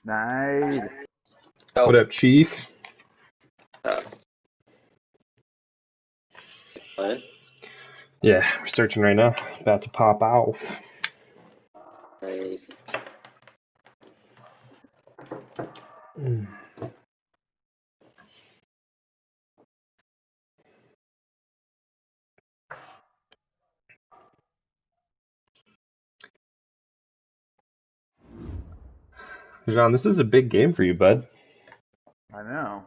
Nice. What up, Chief? Yeah, we're searching right now. About to pop off. Nice. John, this is a big game for you, bud. I know.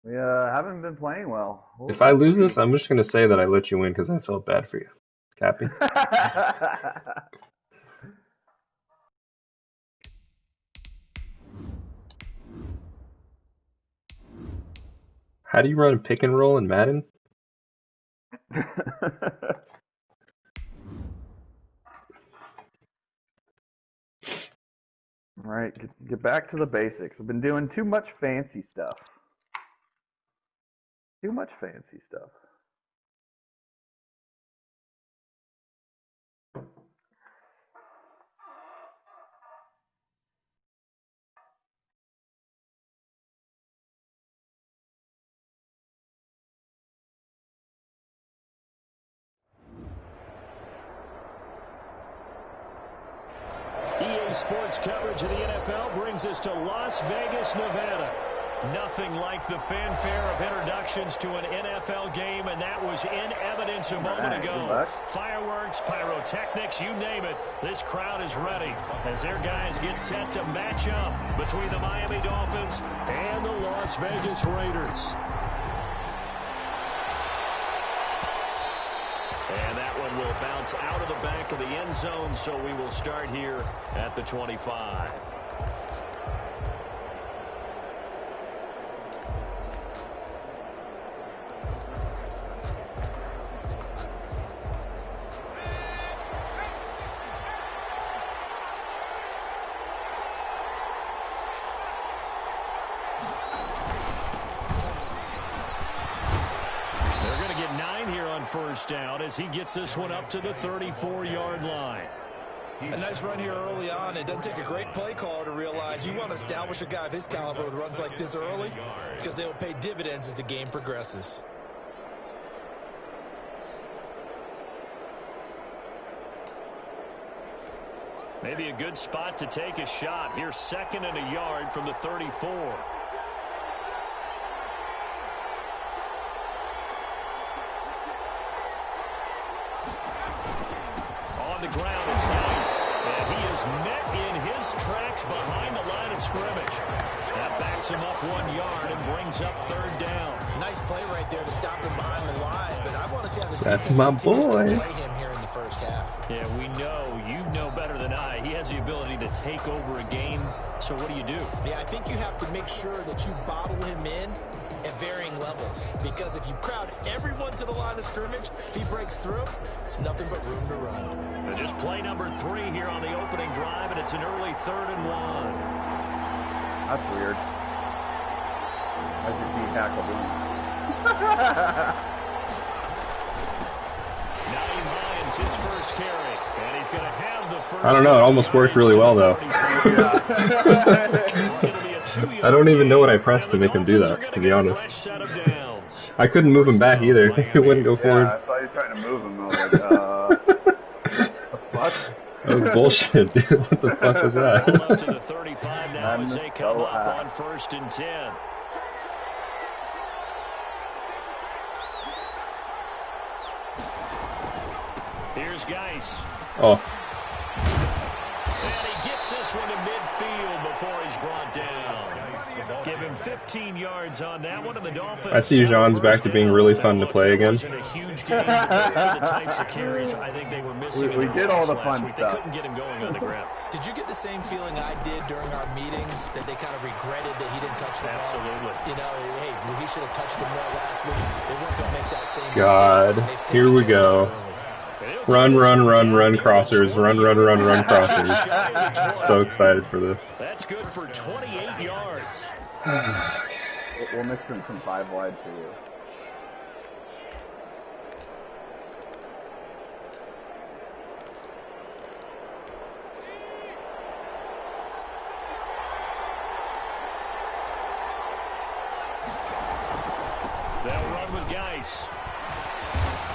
We haven't been playing well. If I lose this, I'm just going to say that I let you win because I felt bad for you. Cappy? How do you run a pick and roll in Madden? All right, get back to the basics. We've been doing too much fancy stuff. Too much fancy stuff. EA Sports coverage of the NFL brings us to Las Vegas, Nevada. Nothing like the fanfare of introductions to an NFL game, and that was in evidence a moment ago. Fireworks, pyrotechnics, you name it. This crowd is ready as their guys get set to match up between the Miami Dolphins and the Las Vegas Raiders. And that one will bounce out of the back of the end zone, so we will start here at the 25. First down as he gets this one up to the 34-yard line. A nice run here early on. It doesn't take a great play caller to realize you want to establish a guy of his caliber with runs like this early because they will pay dividends as the game progresses. Maybe a good spot to take a shot. Here, 2nd and a yard from the 34. On the ground, it's Geis. And he is met in his tracks behind the line of scrimmage. That backs him up 1 yard and brings up 3rd down. Nice play right there to stop him behind the line, but I want to see how this That's defense my continues boy. to play him here in the first half. Yeah, we know. You know better than I. He has the ability to take over a game. So what do you do? Yeah, I think you have to make sure that you bottle him in at varying levels, because if you crowd everyone to the line of scrimmage, if he breaks through, there's nothing but room to run. And just play number 3 here on the opening drive, and it's an early 3rd and 1. That's weird. That's your key tackle Naeem Hines, his first carry, and he's going to have the first. I don't know. It almost worked really well, though. I don't even know what I pressed to make him do that, to be honest. I couldn't move him back either. It wouldn't go forward. Yeah, I thought you were trying to move him. I was like, the fuck? That was bullshit, dude. What the fuck was that? Up to the 35 now as they come up on 1st and 10. Here's Geis. Oh. And he gets this one to midfield before he's brought down. Give him 15 yards on that one, and the Dolphins. I see Jean's back to being really fun to play again. A huge game. The types of carries I think they were missing. We did all the fun stuff. They couldn't get him going on the ground. Did you get the same feeling I did during our meetings, that they kind of regretted that he didn't touch the ball? Absolutely. You know, hey, he should have touched him more last week. They weren't going to make that same God, mistake. here we go. Run, run, run, run, crossers. Run, run, run, run, crossers. So excited for this. That's good for 28 yards. We'll mix in some 5 wide for you. Downs.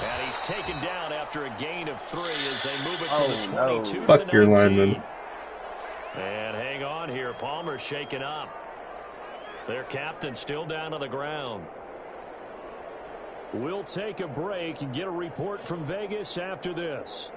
And he's taken down after a gain of 3 as they move it from the 22 to Fuck the your 19. lineman. And hang on here. Palmer's shaken up. Their captain still down on the ground. We'll take a break and get a report from Vegas after this.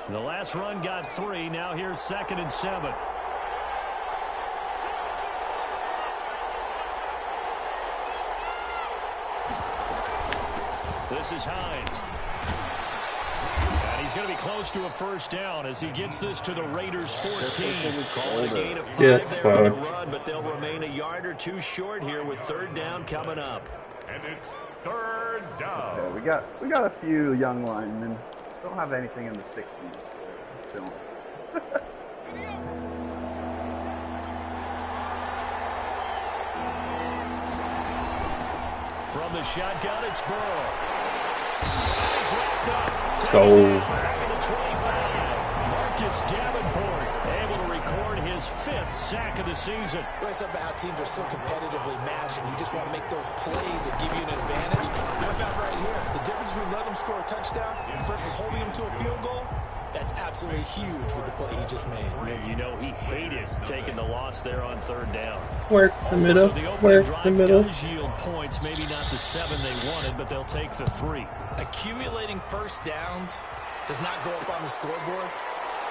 The last run got 3. Now here's 2nd and 7. This is Hines. And he's going to be close to a first down as he gets this to the Raiders 14. Call it a gain of 5 there on the run, but they'll remain a yard or 2 short here with 3rd down coming up. And it's 3rd down. Okay, we got a few young linemen. Don't have anything in the 60s. So don't. From the shotgun, it's Burrow. He's wrapped up. Let's go. The 25. Marcus Davenport able to record his 5th sack of the season. It's about how teams are so competitively matched, and you just want to make those plays that give you an advantage. How about right here? The difference between letting them score a touchdown versus holding them to a field goal, that's absolutely huge with the play he just made. And you know he hated taking the loss there on 3rd down. Work the middle. So the opening Work drive the middle. does yield points, maybe not the 7 they wanted, but they'll take the 3. Accumulating first downs does not go up on the scoreboard,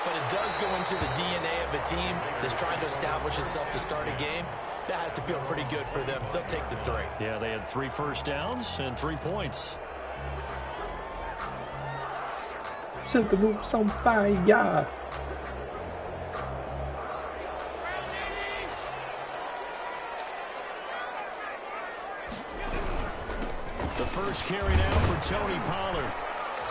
but it does go into the DNA of a team that's trying to establish itself to start a game. That has to feel pretty good for them. They'll take the 3. Yeah, they had 3 first downs and 3 points. Set the roofs on fire. The first carry now for Tony Pollard.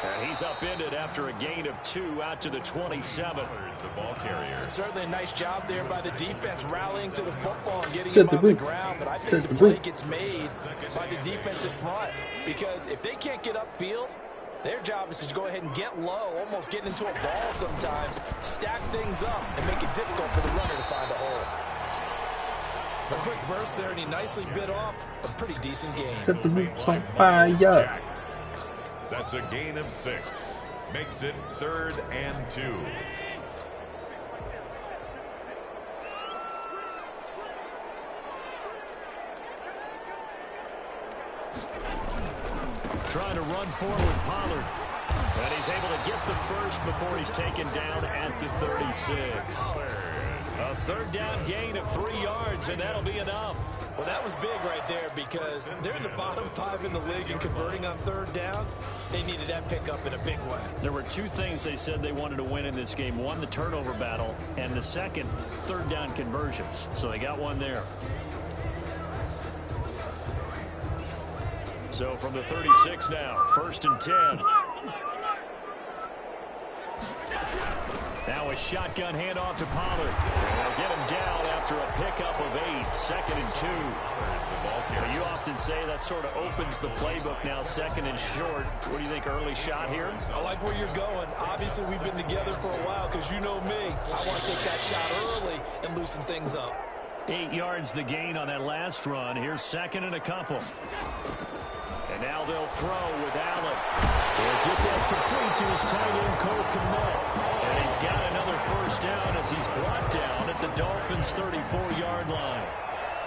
And he's upended after a gain of 2 out to the 27. The ball carrier. Certainly a nice job there by the defense rallying to the football and getting Set him the on the root. ground. But I Set think the the play root. gets made by the defensive front, because if they can't get upfield, their job is to go ahead and get low, almost get into a ball sometimes, stack things up, and make it difficult for the runner to find a hole. A quick burst there, and he nicely bit off a pretty decent game. Set the roofs on fire. That's a gain of 6. Makes it 3rd and 2. Trying to run forward, Pollard. And he's able to get the first before he's taken down at the 36. A 3rd down gain of 3 yards, and that'll be enough. Well, that was big right there, because they're in the bottom 5 in the league and converting on 3rd down. They needed that pickup in a big way. There were 2 things they said they wanted to win in this game. One, the turnover battle, and the second, 3rd down conversions. So they got one there. So from the 36 now, 1st and 10. Now a shotgun handoff to Pollard. They'll get him down after a pickup of 8, 2nd and 2. You often say that sort of opens the playbook now, 2nd and short. What do you think, early shot here? I like where you're going. Obviously, we've been together for a while, because you know me. I want to take that shot early and loosen things up. 8 yards the gain on that last run. Here's 2nd and a couple. And now they'll throw with Allen. They'll get that complete to his tight end, Cole Kmet. And he's got another first down as he's brought down at the Dolphins' 34-yard line.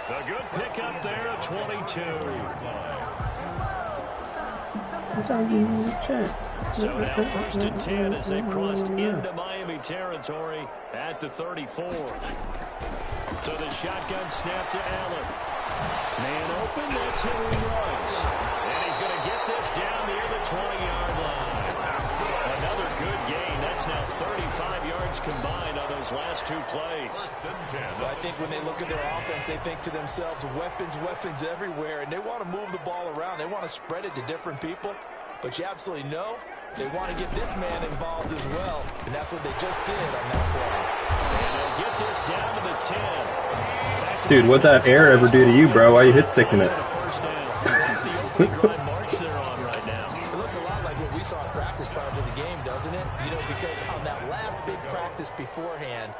A good pickup there at 22. So now 1st and 10 as they've crossed into Miami territory at the 34. So the shotgun snap to Allen. Man open, that's Henry Ruggs. And he's going to get this down near the 20-yard line. Another good gain. That's now 35 yards combined on those last 2 plays. I think when they look at their offense, they think to themselves, weapons everywhere, and they want to move the ball around. They want to spread it to different people. But you absolutely know they want to get this man involved as well, and that's what they just did on that play. And they'll get this down to the 10. Back Dude, what'd that air ever do to you, bro? Why you hit sticking it? First down. The opening drive march they're on right now. It looks a lot like what we saw in practice prior to the game, doesn't it? You know, because on that last big practice beforehand,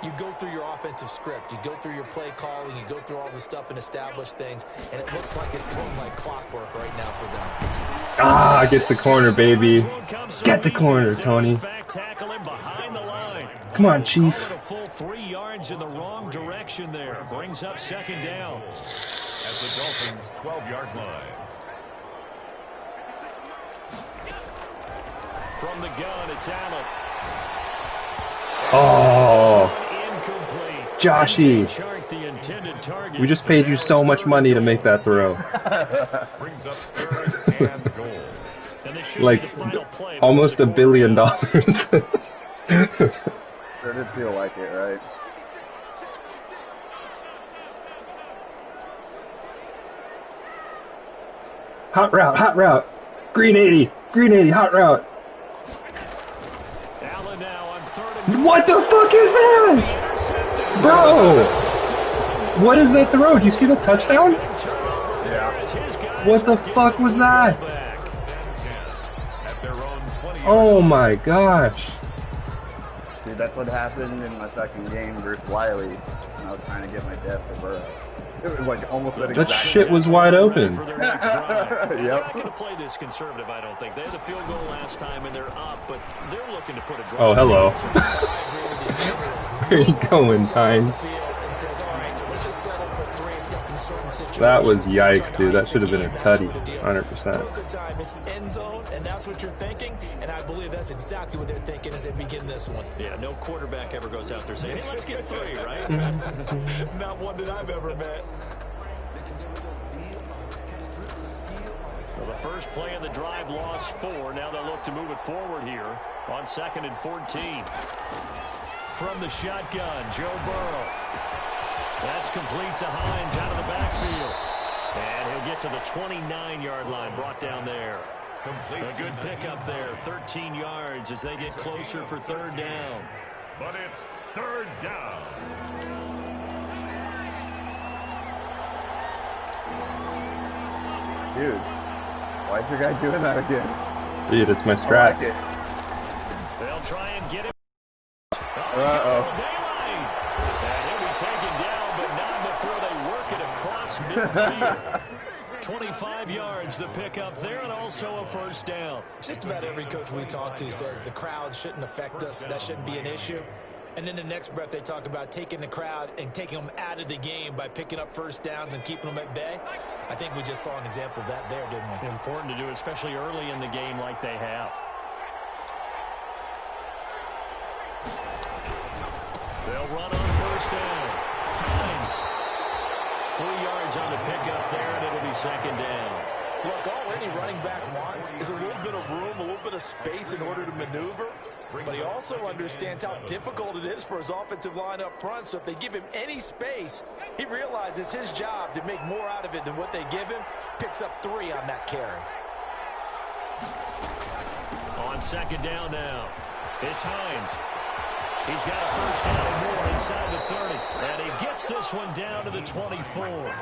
you go through your offensive script, you go through your play calling, you go through all the stuff and establish things, and it looks like it's going like clockwork right now for them. Ah, get the corner, baby. Get the corner, Tony. Come on, Chief. A full 3 yards in the wrong direction there. Brings up second down. At the Dolphins' 12-yard line. From the gun, it's Allen. Oh, Incomplete. Joshy. We just paid you so much money to make that throw. Brings up 3rd and goal. Like, almost $1 billion. Sure did feel like it, right? Hot route, hot route. Green 80, hot route. Allen now on 3rd and What the fuck is that? Bro! What is that throw? Did you see the touchdown? Yeah. What the fuck was that? At their own 20-yard Oh my gosh. Dude, that's what happened in my second game versus Wiley when I was trying to get my dad for Burrow. It was like almost that That exact shit was wide open. for their next drive. They're Yep. not going to play this conservative, I don't think. They had the field goal last time and they're up, but they're looking to put a drive. Oh, hello. I agree with you totally. Where you going, Tynes? And says, all right, let's just settle for 3 except in certain situations. That was yikes, dude. That should have been a tutty. Most 100%. of the time, it's end zone, and that's what you're thinking, and I believe that's exactly what they're thinking as they begin this one. Yeah, no quarterback ever goes out there saying, hey, let's get 3, right? Not one that I've ever met. So the first play of the drive lost 4. Now they'll look to move it forward here on 2nd and 14. From the shotgun, Joe Burrow. That's complete to Hines out of the backfield. And he'll get to the 29-yard line, brought down there. A good pickup there, 13 yards as they get closer for 3rd down. But it's 3rd down. Dude, why is your guy doing that again? Dude, it's my I strat. like it. They'll try and get him. Uh-oh. Daylight. And he'll be taken down, but not before they work it across midfield. 25 yards the pickup there, and also a 1st down. Just about every coach we talk to says the crowd shouldn't affect us. That shouldn't be an issue. And then the next breath they talk about taking the crowd and taking them out of the game by picking up 1st downs and keeping them at bay. I think we just saw an example of that there, didn't we? Important to do, especially early in the game like they have. They'll run on 1st down. Hines. 3 yards on the pickup there, and it'll be 2nd down. Look, all any running back wants is a little bit of room, a little bit of space in order to maneuver. But he also understands how difficult it is for his offensive line up front. So if they give him any space, he realizes his job to make more out of it than what they give him. Picks up 3 on that carry. On 2nd down now, it's Hines. He's got a 1st down and more inside the 30. And he gets this one down to the 24.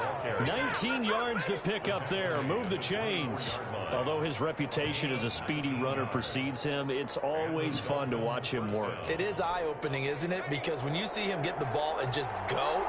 19 yards the pickup there. Move the chains. Although his reputation as a speedy runner precedes him, it's always fun to watch him work. It is eye-opening, isn't it? Because when you see him get the ball and just go,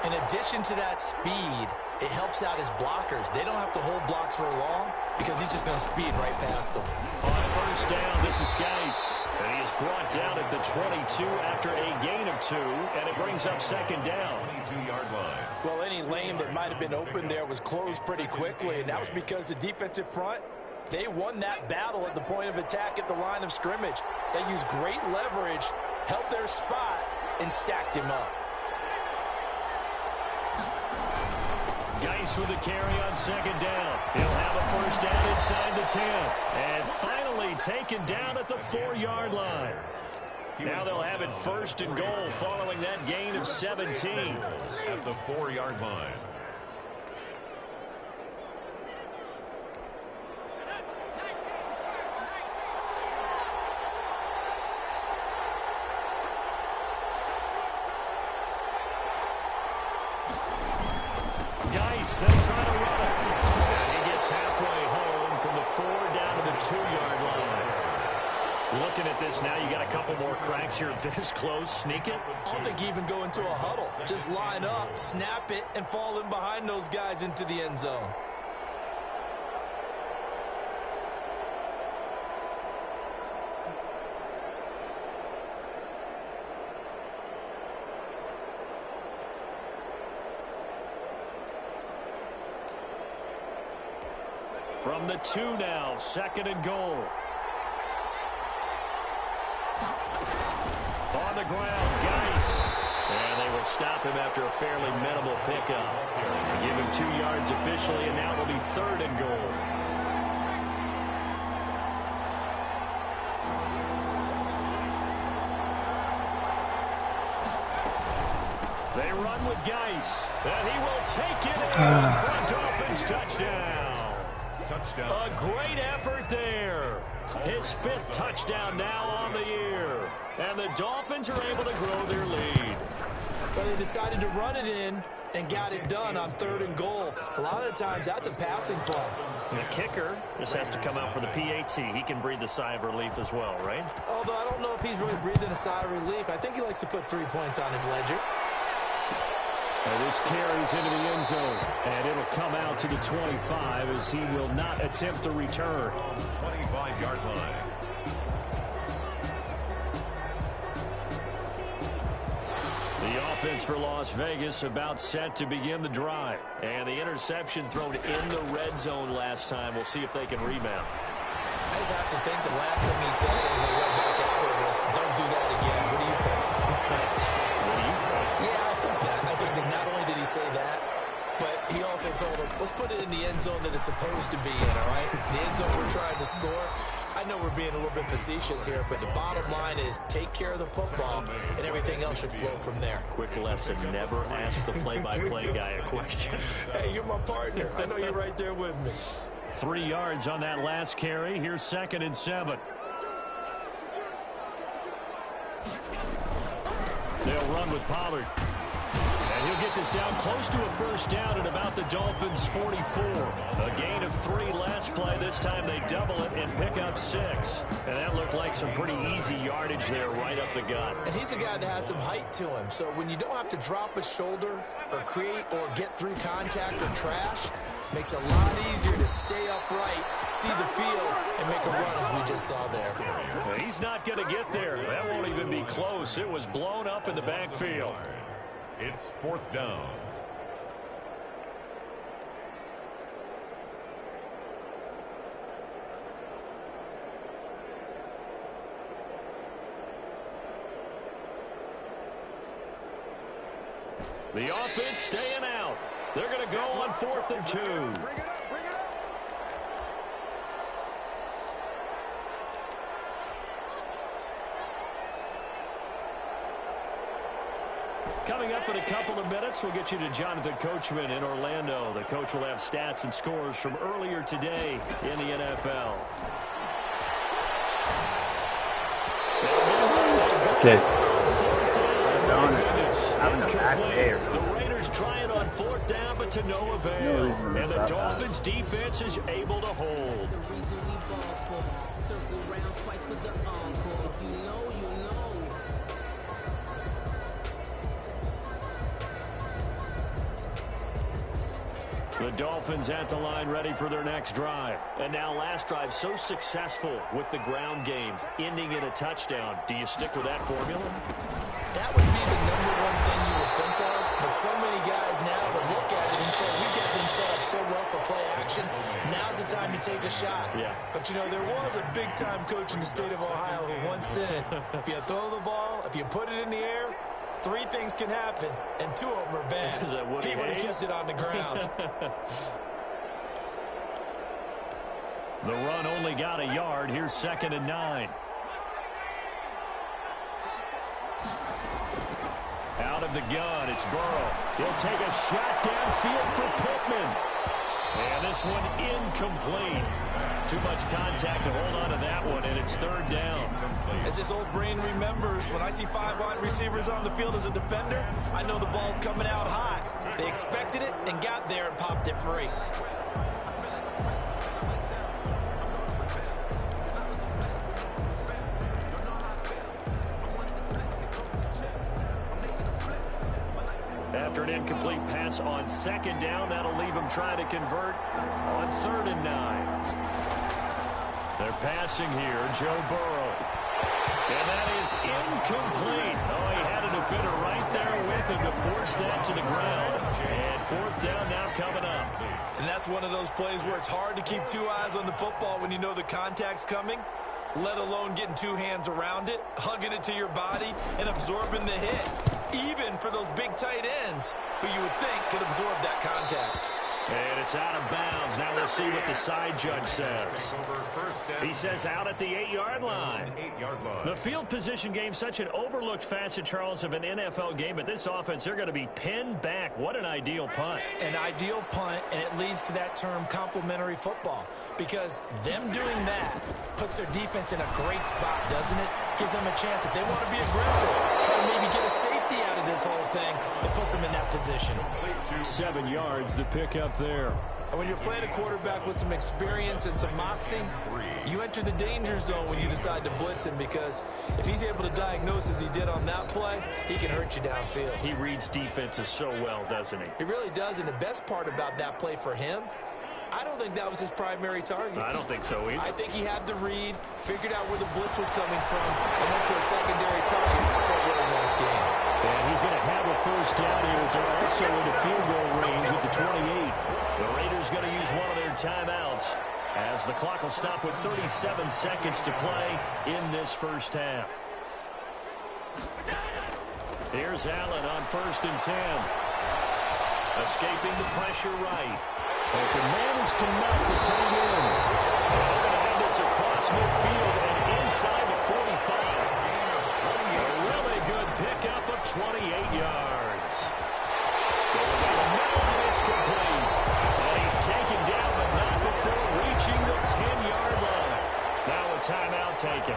in addition to that speed, it helps out his blockers. They don't have to hold blocks for long because he's just going to speed right past them. On 1st down, this is Geis. And he is brought down at the 22 after a gain of 2. And it brings up 2nd down. 22-yard line. Well, any lane that might have been open there was closed pretty quickly, and that was because the defensive front, they won that battle at the point of attack at the line of scrimmage. They used great leverage, held their spot, and stacked him up. Geis with a carry on 2nd down. He'll have a 1st down inside the 10. And finally taken down at the 4-yard line. Now they'll have it 1st and goal following that gain of 17. At the 4-yard line. this now. You got a couple more cracks here this close. Sneak it. I don't think you even go into a huddle. Just line up, snap it, and fall in behind those guys into the end zone. From the 2 now, 2nd and goal. On the ground, Geis. And they will stop him after a fairly minimal pickup. Give him 2 yards officially, and now it'll be 3rd and goal. They run with Geis, and he will take it in for a Dolphins touchdown. A great effort there. His 5th touchdown now on the year. And the Dolphins are able to grow their lead. But they decided to run it in and got it done on 3rd and goal. A lot of the times, that's a passing play. The kicker just has to come out for the PAT. He can breathe a sigh of relief as well, right? Although I don't know if he's really breathing a sigh of relief. I think he likes to put 3 points on his ledger. And this carries into the end zone, and it'll come out to the 25 as he will not attempt to return. 25-yard line. The offense for Las Vegas about set to begin the drive. And the interception thrown in the red zone last time. We'll see if they can rebound. I just have to think the last thing he said as they went back out there was, don't do that again. What do you think? Yeah, I think that. I think that not only did he say that, but he also told him, let's put it in the end zone that it's supposed to be in, all right? The end zone we're trying to score. I know we're being a little bit facetious here, but the bottom line is take care of the football, and everything else should flow from there. Quick lesson, never ask the play-by-play guy a question. Hey, you're my partner. I know you're right there with me. 3 yards on that last carry. Here's 2nd and 7. They'll run with Pollard. And he'll get this down close to a first down at about the Dolphins' 44. A gain of 3 last play. This time they double it and pick up 6. And that looked like some pretty easy yardage there right up the gut. And he's a guy that has some height to him. So when you don't have to drop a shoulder or create or get through contact or trash, makes it a lot easier to stay upright, see the field, and make a run as we just saw there. Well, he's not going to get there. That won't even be close. It was blown up in the backfield. It's 4th down. The offense staying out. They're going to go on 4th and 2. Coming up in a couple of minutes, we'll get you to Jonathan Coachman in Orlando. The coach will have stats and scores from earlier today in the NFL. Okay. The Raiders trying on 4th down, but to no avail. And the Dolphins defense is able to hold. The Dolphins at the line ready for their next drive. And now last drive so successful with the ground game, ending in a touchdown. Do you stick with that formula? That would be the #1 thing you would think of, but so many guys now would look at it and say, we get them set up so well for play action, now's the time to take a shot. Yeah. But, you know, there was a big-time coach in the state of Ohio who once said, if you throw the ball, if you put it in the air, 3 things can happen, and 2 of them are bad. Is that Woody he would have Hayes? kissed it on the ground. The run only got a yard. Here's 2nd and 9. Out of the gun, it's Burrow. He'll take a shot downfield for Pittman. And this one incomplete. Too much contact to hold on to that one, and it's 3rd down. As this old brain remembers, when I see 5 wide receivers on the field as a defender, I know the ball's coming out hot. They expected it and got there and popped it free. incomplete pass on second down. That'll leave him trying to convert on 3rd and 9. They're passing here, Joe Burrow. And that is incomplete. Oh, he had a defender right there with him to force that to the ground. And 4th down now coming up. And that's one of those plays where it's hard to keep 2 eyes on the football when you know the contact's coming, let alone getting 2 hands around it, hugging it to your body, and absorbing the hit. Even for those big tight ends who you would think could absorb that contact. And it's out of bounds. Now we'll see what the side judge says. He says out at the 8-yard line. The field position game, such an overlooked facet, Charles, of an NFL game. But this offense, they're going to be pinned back. What an ideal punt. An ideal punt, and it leads to that term complementary football. Because them doing that puts their defense in a great spot, doesn't it? Gives them a chance if they want to be aggressive, try to maybe get a safety out of this whole thing. It puts them in that position. 7 yards, the pickup there. And when you're playing a quarterback with some experience and some moxie, you enter the danger zone when you decide to blitz him, because if he's able to diagnose as he did on that play, he can hurt you downfield. He reads defenses so well, doesn't he? He really does, and the best part about that play for him, I don't think that was his primary target. I don't think so either. I think he had the read, figured out where the blitz was coming from, and went to a secondary target for a really nice game. And he's going to have a 1st down here. It's also into field goal range at the 28. The Raiders going to use one of their timeouts as the clock will stop with 37 seconds to play in this 1st half. Here's Allen on 1st and 10. Escaping the pressure right. Open man is Knupp to take in. They're going to have this across midfield and inside the 45. A really good pickup of 28 yards. And it's complete. And he's taken down, but not before reaching the 10-yard line. Now a timeout taken.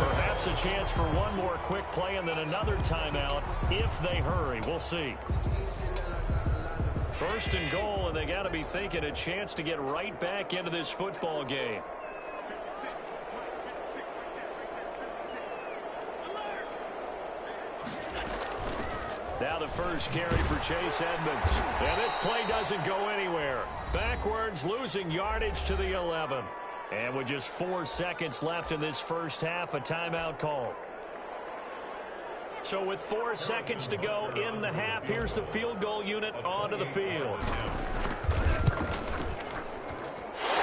Perhaps a chance for one more quick play and then another timeout if they hurry. We'll see. 1st and goal, and they got to be thinking a chance to get right back into this football game. Now the first carry for Chase Edmonds. And this play doesn't go anywhere. Backwards, losing yardage to the 11. And with just 4 seconds left in this 1st half, a timeout call. So with 4 seconds to go in the half, here's the field goal unit onto the field.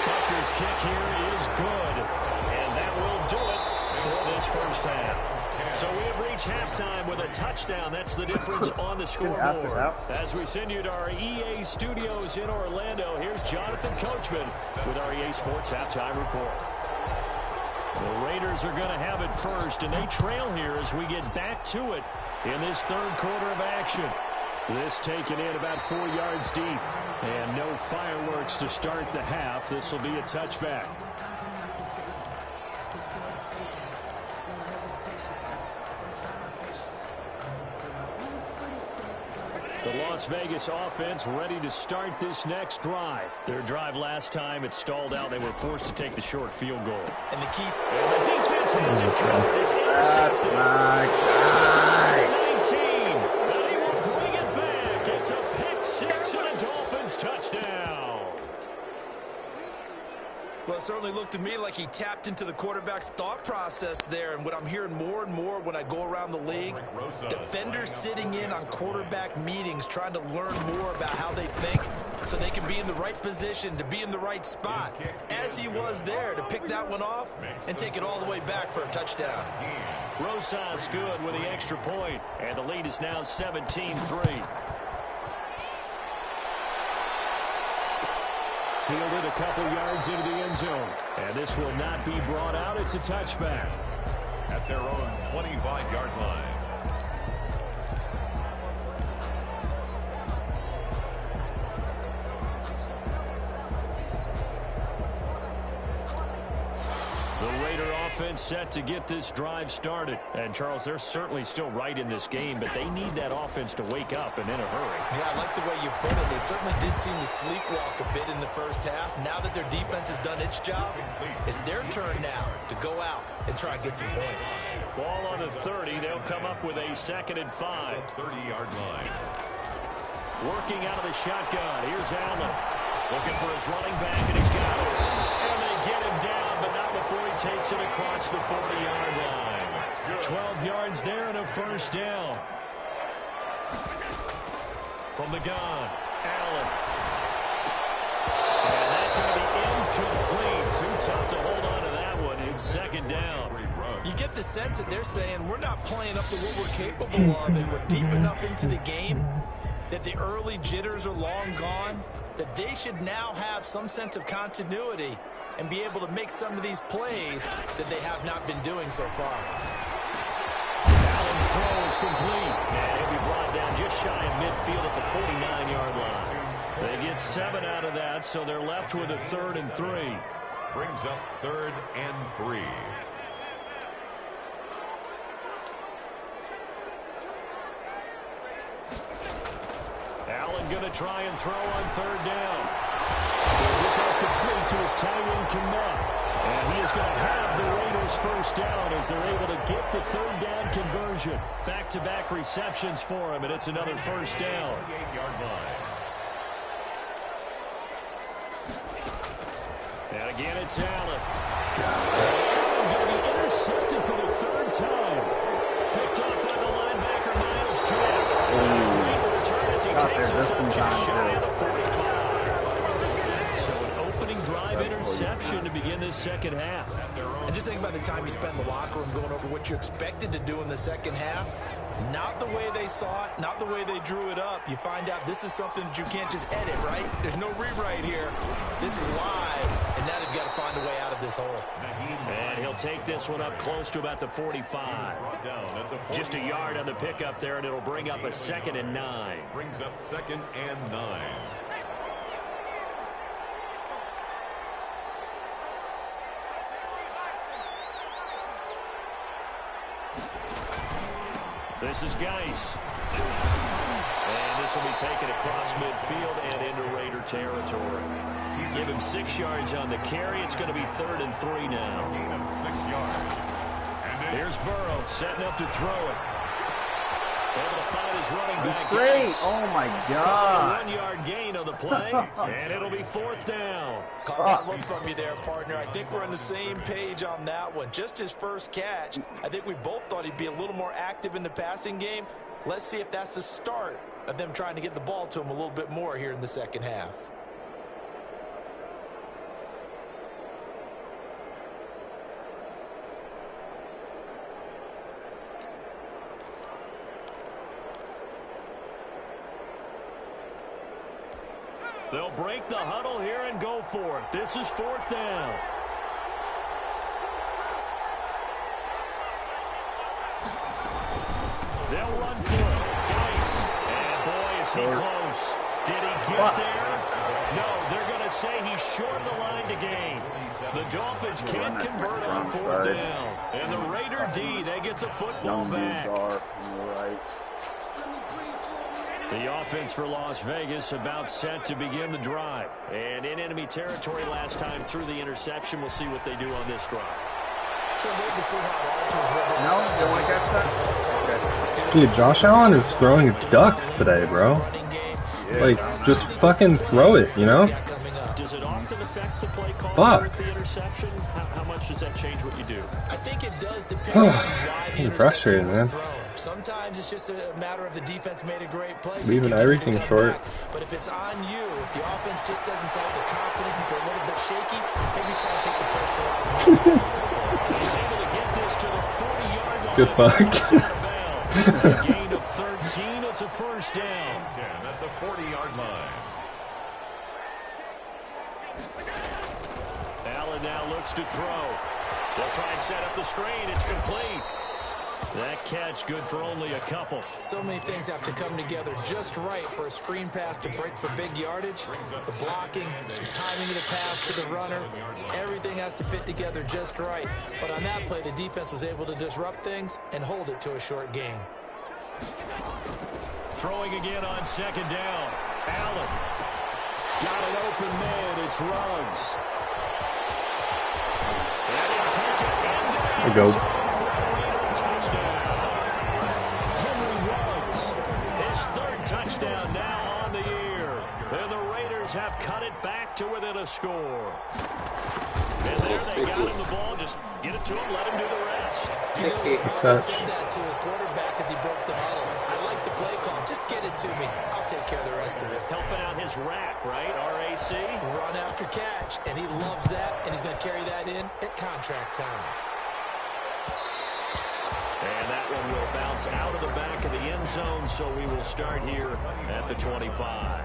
Butker's kick here is good. And that will do it for this 1st half. So we have reached halftime with a touchdown. That's the difference on the scoreboard. As we send you to our EA studios in Orlando, here's Jonathan Coachman with our EA Sports Halftime Report. The Raiders are going to have it first, and they trail here as we get back to it in this 3rd quarter of action. This taken in about 4 yards deep, and no fireworks to start the half. This will be a touchback. The Las Vegas offense ready to start this next drive. Their drive last time, it stalled out. They were forced to take the short field goal. And the key... And the defense has it covered. It's intercepted. My God. 19. And he will bring it back. It's a pick 6 and a Dolphins touchdown. Well, it certainly looked to me like he tapped into the quarterback's thought process there. And what I'm hearing more and more when I go around the league, defenders sitting in on quarterback meetings trying to learn more about how they think so they can be in the right position, to be in the right spot, as he was there to pick that one off and take it all the way back for a touchdown. Rosas good with the extra point, and the lead is now 17-3. Fielded a couple yards into the end zone. And this will not be brought out. It's a touchback. At their own 25-yard line. The Raider offense set to get this drive started. And, Charles, they're certainly still right in this game, but they need that offense to wake up and in a hurry. Yeah, I like the way you put it. They certainly did seem to sleepwalk a bit in the 1st half. Now that their defense has done its job, it's their turn now to go out and try and get some points. Ball on the 30. They'll come up with a 2nd and 5. 30-yard line. Working out of the shotgun. Here's Allen. Looking for his running back, and he's got it. And they get him down, but not before he takes it across the 40-yard line. 12 yards there and a first down. From the gun, Allen. And that's going to be incomplete. Too tough to hold on to that one. It's second down. You get the sense that they're saying we're not playing up to what we're capable of, and we're deep enough into the game that the early jitters are long gone, that they should now have some sense of continuity and be able to make some of these plays that they have not been doing so far. Allen's throw is complete, and he'll be brought down just shy of midfield at the 49-yard line. They get 7 out of that, so they're left with a 3rd and 3. Brings up 3rd and 3. Allen going to try and throw on 3rd down. He'll look out complete to his Tyrone Kmet. And he is going to have the Raiders first down as they're able to get the 3rd down conversion. Back-to-back receptions for him, and it's another first down. 8-yard line. And again, it's Allen. Allen going to be intercepted for the 3rd time. Picked up by the linebacker, Miles Jack. Great return as he takes us up just shy of the 45. So an opening drive interception to begin this second half. And just think about the time you spend in the locker room going over what you expected to do in the second half. Not the way they saw it, not the way they drew it up. You find out this is something that you can't just edit, right? There's no rewrite here. This is live, and now they've got to find a way out of this hole. And he'll take this one up close to about the 45. Just a yard on the pickup there, and it'll bring up a 2nd and 9. Brings up 2nd and 9. This is Geis. And this will be taken across midfield and into Raider territory. Give him 6 yards on the carry. It's going to be 3rd and 3 now. Gain of 6 yards. Here's Burrow setting up to throw it. Able to find his running back. Great! Oh my God! 1-yard gain on the play, and it'll be 4th down. Caught that look from you there, partner. I think we're on the same page on that one. Just his first catch. I think we both thought he'd be a little more active in the passing game. Let's see if that's the start of them trying to get the ball to him a little bit more here in the second half. They'll break the huddle here and go for it. This is 4th down. They'll run for it. Geis. And boy, is he close. Did he get there? No, they're going to say he's short of the line to gain. The Dolphins can't convert on 4th down. And the Raider D, they get the football back. The offense for Las Vegas about set to begin the drive. And in enemy territory last time through the interception. We'll see what they do on this drive. Can't wait to see how it alters what they No, decide don't to want do. to catch that? Dude, Josh Allen is throwing ducks today, bro. Like, just fucking throw it, you know? Does it often affect the play call with the interception? How much does that change what you do? I think it does depend on why the interception was thrown. Sometimes it's just a matter of the defense made a great play. So leaving everything short. But if it's on you, if the offense just doesn't have the confidence, if they're a little bit shaky, maybe try and take the pressure off. He's able to get this to the 40-yard line. Good fucked. A gain of 13. It's a first down. 10 at the 40-yard line. Allen now looks to throw. They'll try and set up the screen. It's complete. That catch good for only a couple. So many things have to come together just right for a screen pass to break for big yardage. The blocking, the timing of the pass to the runner, everything has to fit together just right. But on that play, the defense was able to disrupt things and hold it to a short gain. Throwing again on 2nd down. Allen. Got an open man. It's Ruggs. There you go. Touchdown. Henry Ruggs. His 3rd touchdown now on Dolphins have cut it back to within a score. And there they got him the ball. Just get it to him, let him do the rest. You know, he probably said that to his quarterback as he broke the huddle. I like the play call. Just get it to me. I'll take care of the rest of it. Helping out his rack, right? RAC. Run after catch, and he loves that, and he's going to carry that in at contract time. And that one will bounce out of the back of the end zone, so we will start here at the 25.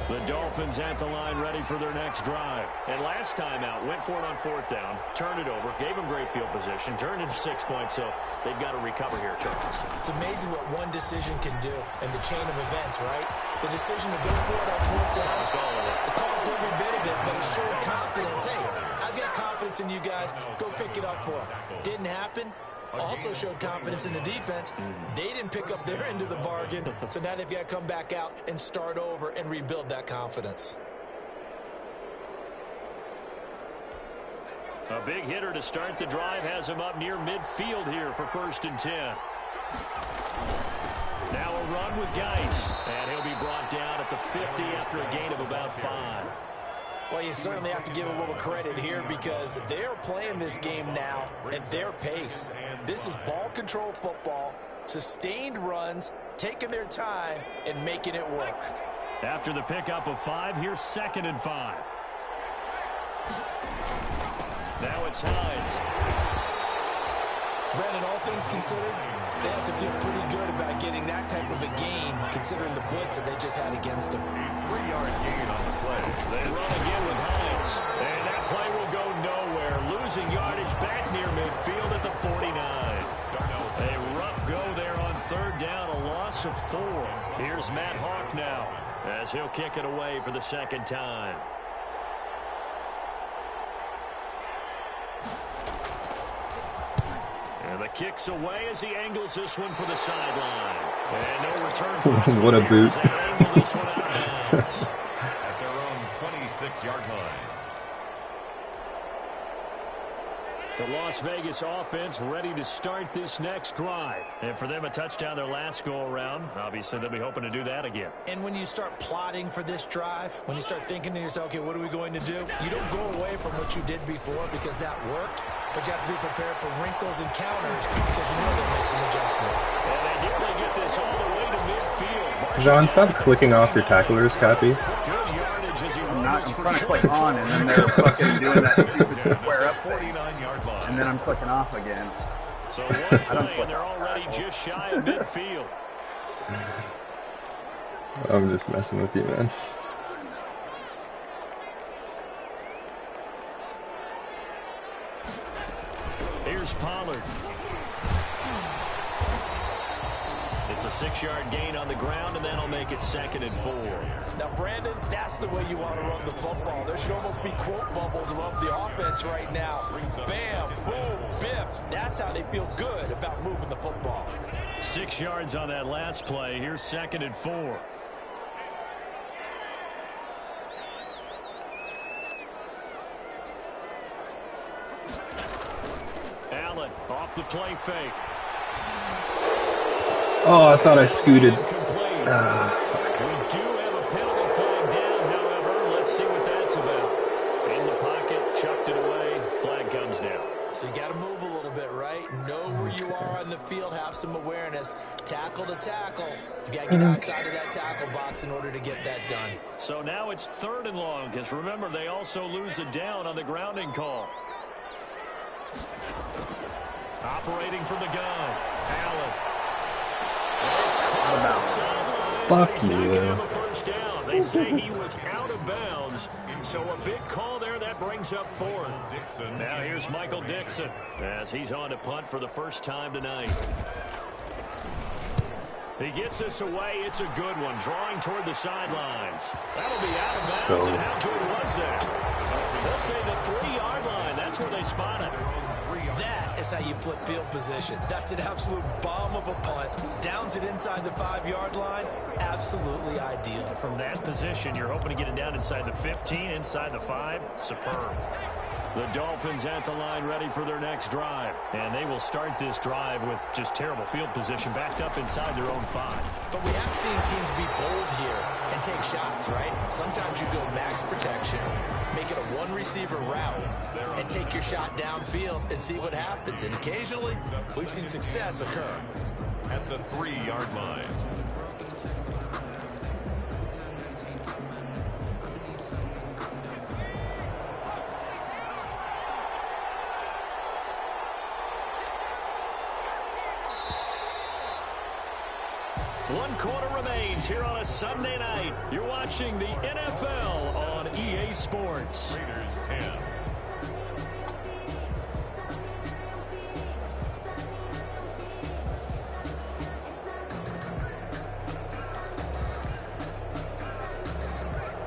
The Dolphins at the line ready for their next drive. And last time out, went for it on 4th down, turned it over, gave them great field position, turned into 6 points, so they've got to recover here, Charles. It's amazing what one decision can do in the chain of events, right? The decision to go for it on 4th down, it caused every bit of it, but it showed confidence. Hey, I've got confidence in you guys. Go pick it up for them. Didn't happen. Also showed confidence in the defense. They didn't pick up their end of the bargain, so now they've got to come back out and start over and rebuild that confidence. A big hitter to start the drive has him up near midfield here for 1st and 10. Now a run with Geis, and he'll be brought down at the 50 after a gain of about 5. Well, you certainly have to give a little credit here because they're playing this game now at their pace. This is ball control football, sustained runs, taking their time, and making it work. After the pickup of 5, here's 2nd and 5. Now it's Hines. Brandon, all things considered, they have to feel pretty good about getting that type of a gain considering the blitz that they just had against them. 3-yard gain on the play. They run again with Hines. And that play will go nowhere. Losing yardage back near midfield at the 49. A rough go there on 3rd down, a loss of 4. Here's Matt Hawk now as he'll kick it away for the 2nd time. And the kick's away as he angles this one for the sideline. And no return. What a boot. Angle this one out of bounds. At their own 26-yard line. The Las Vegas offense ready to start this next drive. And for them, a touchdown their last go-around. Obviously, they'll be hoping to do that again. And when you start plotting for this drive, when you start thinking to yourself, okay, what are we going to do? You don't go away from what you did before because that worked. But you have to be prepared for wrinkles and counters because you know they'll make some adjustments. And they nearly get this all the way to midfield. John, stop clicking off your tacklers, Cappy. Good yardage as he I'm trying to click on, and then they're fucking doing that stupid square up thing. 49-yard line. And then I'm clicking off again. So one play, and they're already just shy of midfield. I'm just messing with you, man. Here's Pollard. It's a 6-yard gain on the ground, and that'll make it 2nd and 4. Now, Brandon, that's the way you want to run the football. There should almost be quote bubbles above the offense right now. Bam, boom, biff. That's how they feel good about moving the football. 6 yards on that last play. Here's 2nd and 4. Allen off the play fake. Oh, I thought I scooted. Complete. We do have a penalty flag down, however. Let's see what that's about. In the pocket, chucked it away. Flag comes down. So you got to move a little bit, right? Know where you are on the field. Have some awareness. Tackle to tackle. You got to get outside of that tackle box in order to get that done. So now it's 3rd and long, because remember, they also lose a down on the grounding call. Operating from the gun. Allen. Fuck you. First down. They say he was out of bounds. So a big call there that brings up 4th. Now here's Michael Dixon as he's on to punt for the first time tonight. He gets this away. It's a good one. Drawing toward the sidelines. That'll be out of bounds. And how good was that? They'll say the 3-yard line. That's where they spot it. That is how you flip field position. That's an absolute bomb of a punt. Downs it inside the 5-yard line. Absolutely ideal. From that position, you're hoping to get it down inside the 15, inside the 5. Superb. The Dolphins at the line ready for their next drive. And they will start this drive with just terrible field position backed up inside their own 5. But we have seen teams be bold here and take shots, right? Sometimes you go max protection, make it a one-receiver route, and take your shot downfield and see what happens. And occasionally, we've seen success occur. At the 3-yard line. One quarter remains here on a Sunday night. You're watching the NFL on EA Sports. Raiders 10.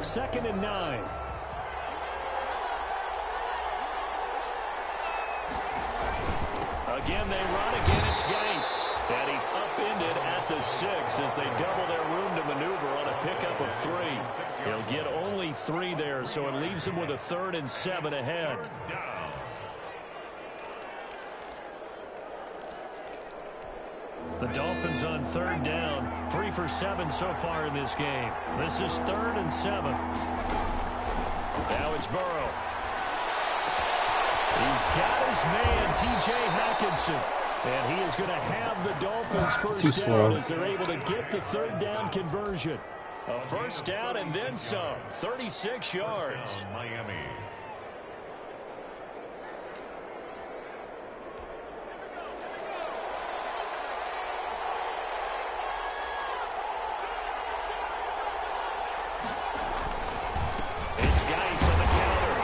Second and 9. Again, they run. Again, it's Gase. And he's upended at the 6 as they double their room to maneuver on a pickup of 3. He'll get only 3 there, so it leaves him with a 3rd and 7 ahead. The Dolphins on 3rd down. 3 for 7 so far in this game. This is 3rd and 7. Now it's Burrow. He's got his man, T.J. Hockenson. And he is going to have the Dolphins first down as they're able to get the 3rd down conversion. A first down and then some. 36 yards. Miami. It's Gase on the counter.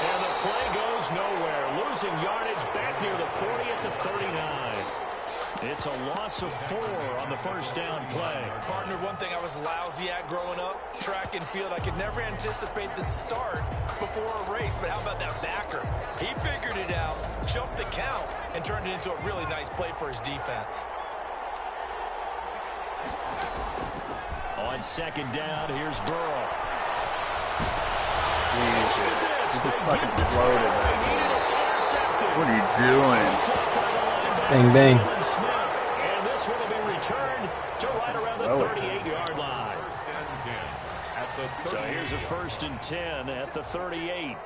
And the play goes nowhere. Losing yardage back near the 40 at the 39. It's a loss of 4 on the first down play. Partner, one thing I was lousy at growing up, track and field. I could never anticipate the start before a race, but how about that backer? He figured it out, jumped the count, and turned it into a really nice play for his defense. On second down, here's Burrow. Jesus. He just fucking floated. What are you doing? Bang, bang. And this one will be returned to right around the 38-yard line. So here's a 1st and 10 at the 38.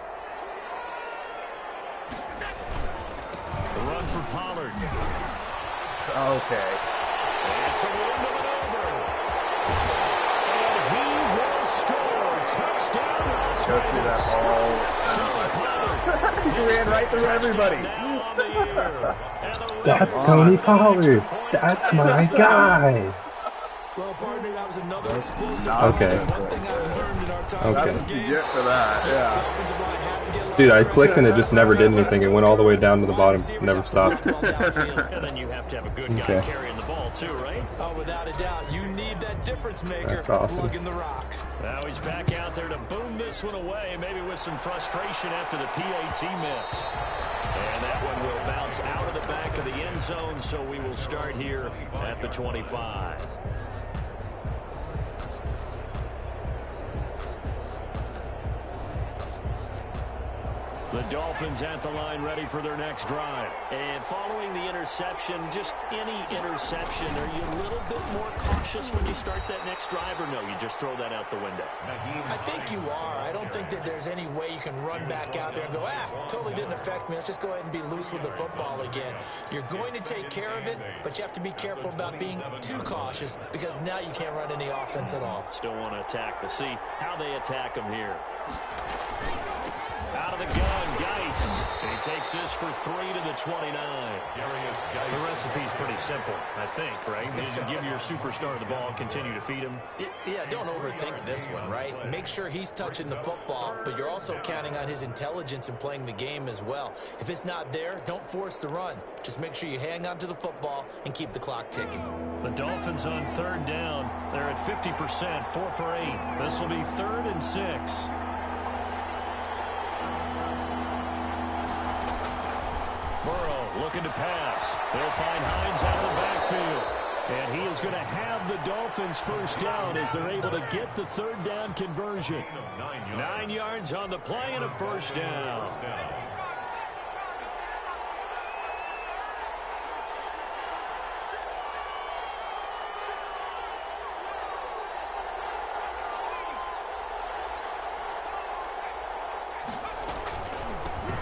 The run for Pollard. Okay. It's a run to maneuver. And he will score. Touchdown. Go through that ball. He ran right through everybody. That's Tony Pollard. That's my guy. Well, partner, that was another explosive. Okay. One thing I've learned in our time Okay. in this game, You get for that, yeah. offensive line has to get a lot Dude, I better. clicked and it just never did anything. It went all the way down to the bottom. Never stopped. And then you have to have a good guy Okay. carrying the ball too, right? Oh, without a doubt, you need that difference maker That's awesome. plugging the rock. Now he's back out there to boom this one away, maybe with some frustration after the PAT miss. And that one will bounce out of the back of the end zone, so we will start here at the 25. The Dolphins at the line ready for their next drive. And following the interception, just any interception, are you a little bit more cautious when you start that next drive, or no, you just throw that out the window? I think you are. I don't think that there's any way you can run back out there and go, totally didn't affect me. Let's just go ahead and be loose with the football again. You're going to take care of it, but you have to be careful about being too cautious because now you can't run any offense at all. Still want to attack. We'll see how they attack them here. Out of the gun, Gase. And he takes this for 3 to the 29. The recipe's pretty simple, I think, right? You just give your superstar the ball, continue to feed him. Yeah, don't overthink this one, right? Make sure he's touching the football, but you're also counting on his intelligence in playing the game as well. If it's not there, don't force the run. Just make sure you hang on to the football and keep the clock ticking. The Dolphins on 3rd down. They're at 50%, 4 for 8. This will be 3rd and 6. Burrow looking to pass. They'll find Hines out of the backfield. And he is going to have the Dolphins first down as they're able to get the third down conversion. 9 yards on the play and a first down.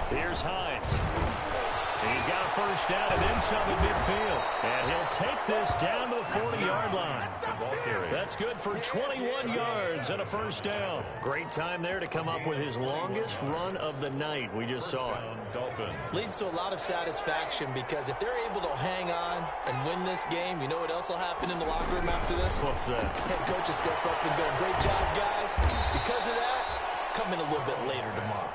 Here's Hines. He's got a first down and then some at midfield. And he'll take this down to the 40-yard line. That's good for 21 yards and a first down. Great time there to come up with his longest run of the night. We just saw it. Leads to a lot of satisfaction because if they're able to hang on and win this game, you know what else will happen in the locker room after this? What's that? Head coach will step up and go, great job, guys. Because of that, come in a little bit later tomorrow.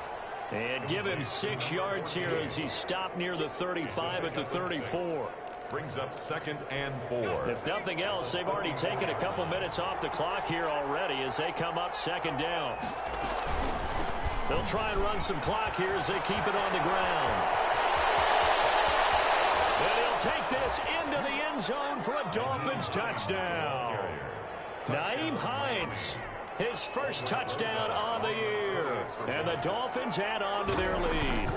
And give him 6 yards here as he's stopped near the 35 at the 34. Brings up 2nd and 4. If nothing else, they've already taken a couple minutes off the clock here already as they come up 2nd down. They'll try and run some clock here as they keep it on the ground. And he'll take this into the end zone for a Dolphins touchdown. Nyheim Hines, his first touchdown on the year. And the Dolphins add on to their lead.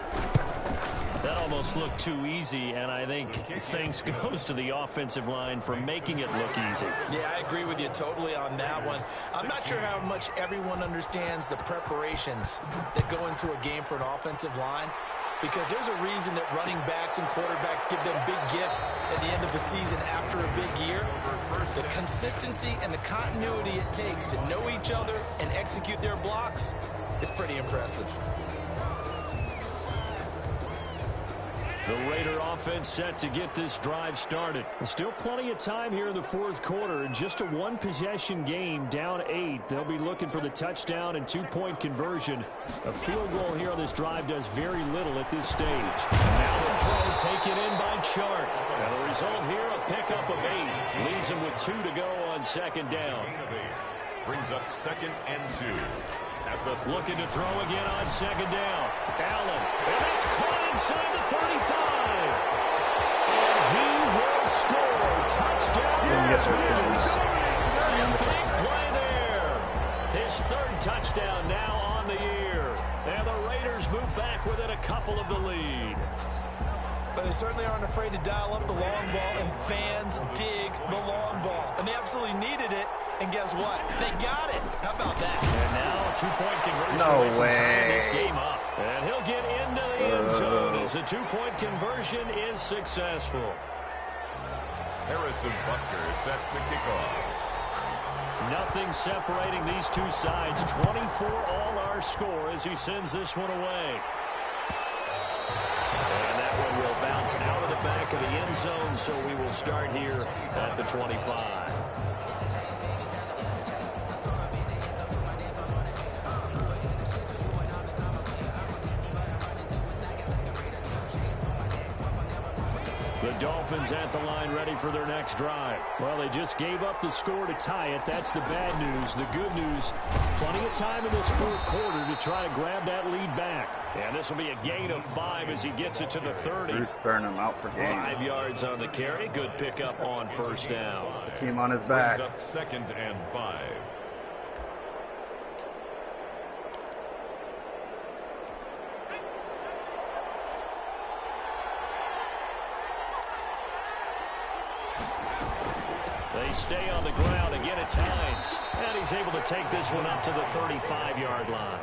That almost looked too easy, and I think thanks goes to the offensive line for making it look easy. Yeah, I agree with you totally on that one. I'm not sure how much everyone understands the preparations that go into a game for an offensive line, because there's a reason that running backs and quarterbacks give them big gifts at the end of the season after a big year. The consistency and the continuity it takes to know each other and execute their blocks is pretty impressive. The Raider offense set to get this drive started. There's still plenty of time here in the fourth quarter. Just a one-possession game, down 8. They'll be looking for the touchdown and two-point conversion. A field goal here on this drive does very little at this stage. And now the throw taken in by Chark. Now the result here, a pickup of 8. Leaves him with 2 to go on 2nd down. Brings up 2nd and 2. Looking to throw again on 2nd down. Allen, and that's caught inside the 35. And he will score. Touchdown, Las Vegas. Big play there. His 3rd touchdown now on the year. And the Raiders move back within a couple of the lead. But they certainly aren't afraid to dial up the long ball, and fans dig the long ball. And they absolutely needed it, and guess what? They got it. How about that? And now a two-point conversion No away from way. tying this game up. And he'll get into the end zone as the two-point conversion is successful. Harrison Butker set to kick off. Nothing separating these two sides. 24 all our score as he sends this one away. And that one will bounce out of the back of the end zone, so we will start here at the 25. The Dolphins at the line ready for their next drive. Well, they just gave up the score to tie it. That's the bad news. The good news, plenty of time in this fourth quarter to try to grab that lead back. And this will be a gain of 5 as he gets it to the 30. Bruce Burnham out for game. 5 yards on the carry. Good pickup on first down. Team on his back. Brings up 2nd and 5. They stay on the ground. Again, it's Hines. And he's able to take this one up to the 35-yard line.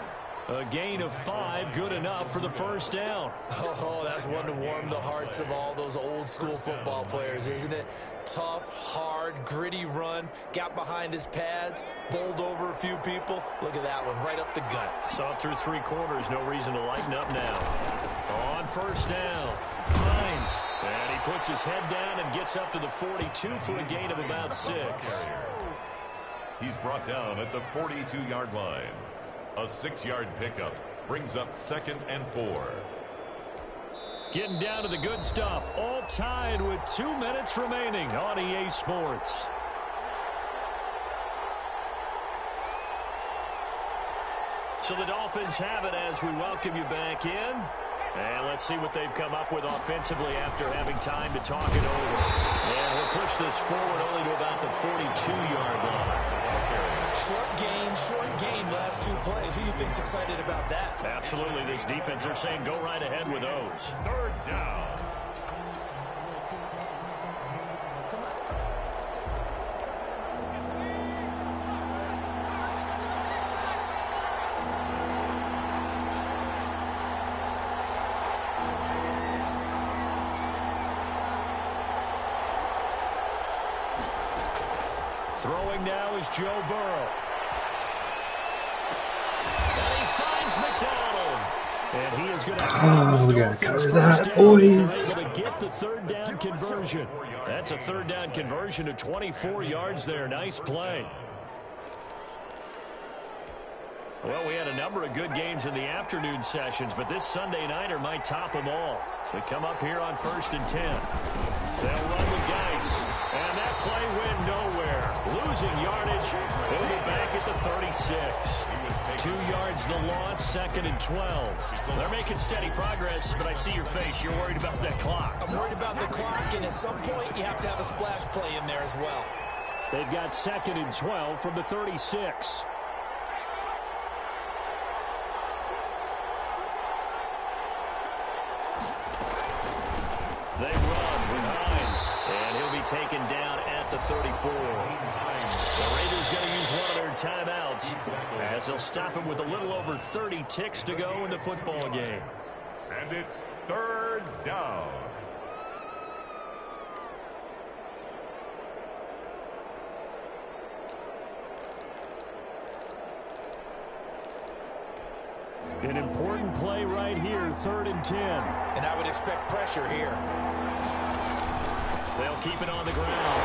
A gain of 5, good enough for the first down. Oh, that's one to warm the hearts of all those old-school football players, isn't it? Tough, hard, gritty run. Got behind his pads, bowled over a few people. Look at that one, right up the gut. Saw through 3 quarters. No reason to lighten up now. On first down, Hines. And he puts his head down and gets up to the 42 for a gain of about 6. He's brought down at the 42-yard line. A 6-yard pickup brings up 2nd and 4. Getting down to the good stuff. All tied with 2 minutes remaining on EA Sports. So the Dolphins have it as we welcome you back in. And let's see what they've come up with offensively after having time to talk it over. And we're push this forward only to about the 42-yard line. Short gain, last 2 plays. Who do you think's excited about that? Absolutely, this defense, they're saying go right ahead with those. Third down. Throwing now is Joe Burrow. And he finds McDonald. And he is going to we gotta cover that, boys. Able to get the third down conversion. That's a third down conversion to 24 yards there. Nice play. Well, we had a number of good games in the afternoon sessions, but this Sunday nighter might top them all. So we come up here on 1st and 10. They'll run with Geis. And that play went nowhere. Losing yardage. He'll be back at the 36. 2 yards the loss, 2nd and 12. They're making steady progress, but I see your face. You're worried about that clock. I'm worried about the clock, and at some point you have to have a splash play in there as well. They've got 2nd and 12 from the 36. They run with Hines, and he'll be taken down at the 34. The Raiders going to use one of their timeouts as they'll stop him with a little over 30 ticks to go in the football game. And it's third down. An important play right here, 3rd and 10. And I would expect pressure here. They'll keep it on the ground.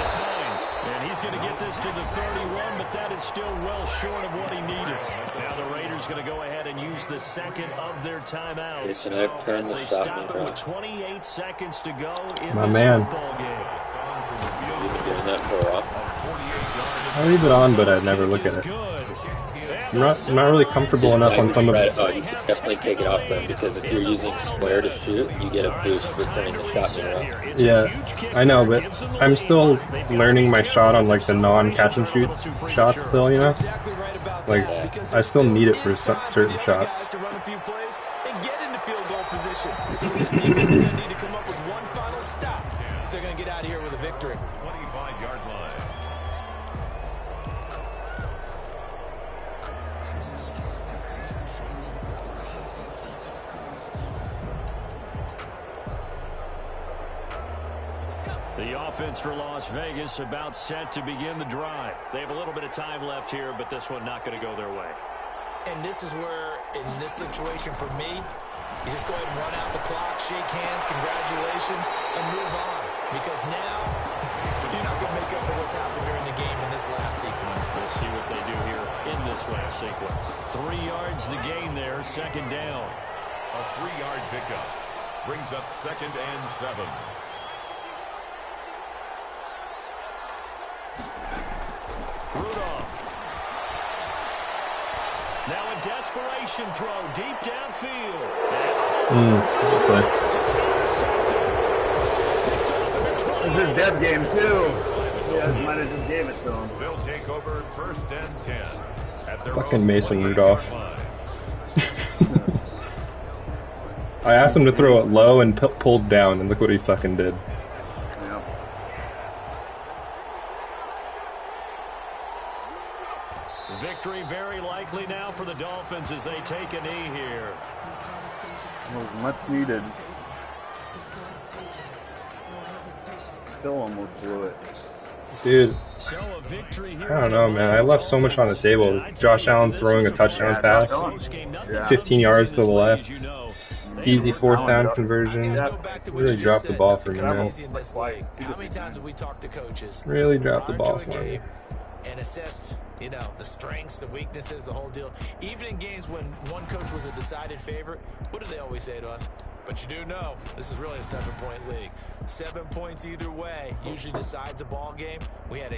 It's Hines, and he's going to get this to the 31, but that is still well short of what he needed. Now the Raiders going to go ahead and use the 2nd of their timeouts. Listen, I turned the They stop stop it bro. with 28 seconds to go in My this man. football game. You've been doing that for a while. I leave it on, but I'd never look at it. I'm not really comfortable enough on some of it. Oh, you should definitely take it off then, because if you're using square to shoot, you get a boost for turning the shotgun around. Yeah, I know, but I'm still learning my shot on like the non-catch and shoot shots still, you know? Like, I still need it for certain shots. To run a few plays and get into field goal position. So this defense is going to need to come up with one final stop if they're going to get out of here with a victory. 25-yard line. The offense for Las Vegas about set to begin the drive. They have a little bit of time left here, but this one not going to go their way. And this is where, in this situation for me, you just go ahead and run out the clock, shake hands, congratulations, and move on. Because now, you're not going to make up for what's happened during the game in this last sequence. We'll see what they do here in this last sequence. 3 yards the gain there, 2nd down. A 3-yard pickup brings up 2nd and 7. Rudolph. Now a desperation throw deep downfield. Good play. This is a dev game, too. Yeah, might have just gave it to him. They'll take over 1st and 10 at their Fucking own Mason 28-yard Rudolph. line. I asked him to throw it low and pulled down, and look what he fucking did. Yep. Victory very likely now for the Dolphins as they take a knee here. It was much needed. Still almost blew it. Dude, So a victory here. I don't know, man. I left so much on the table. Josh Allen throwing a touchdown pass, 15 yards to the left, easy 4th down conversion. Really dropped the ball for me, man. How many times have we talked to coaches? Really dropped the ball for me. And assessed, you know, the strengths, the weaknesses, the whole deal. Even in games when one coach was a decided favorite, what do they always say to us? But you do know, this is really a 7-point league. 7 points either way usually decides a ball game. We had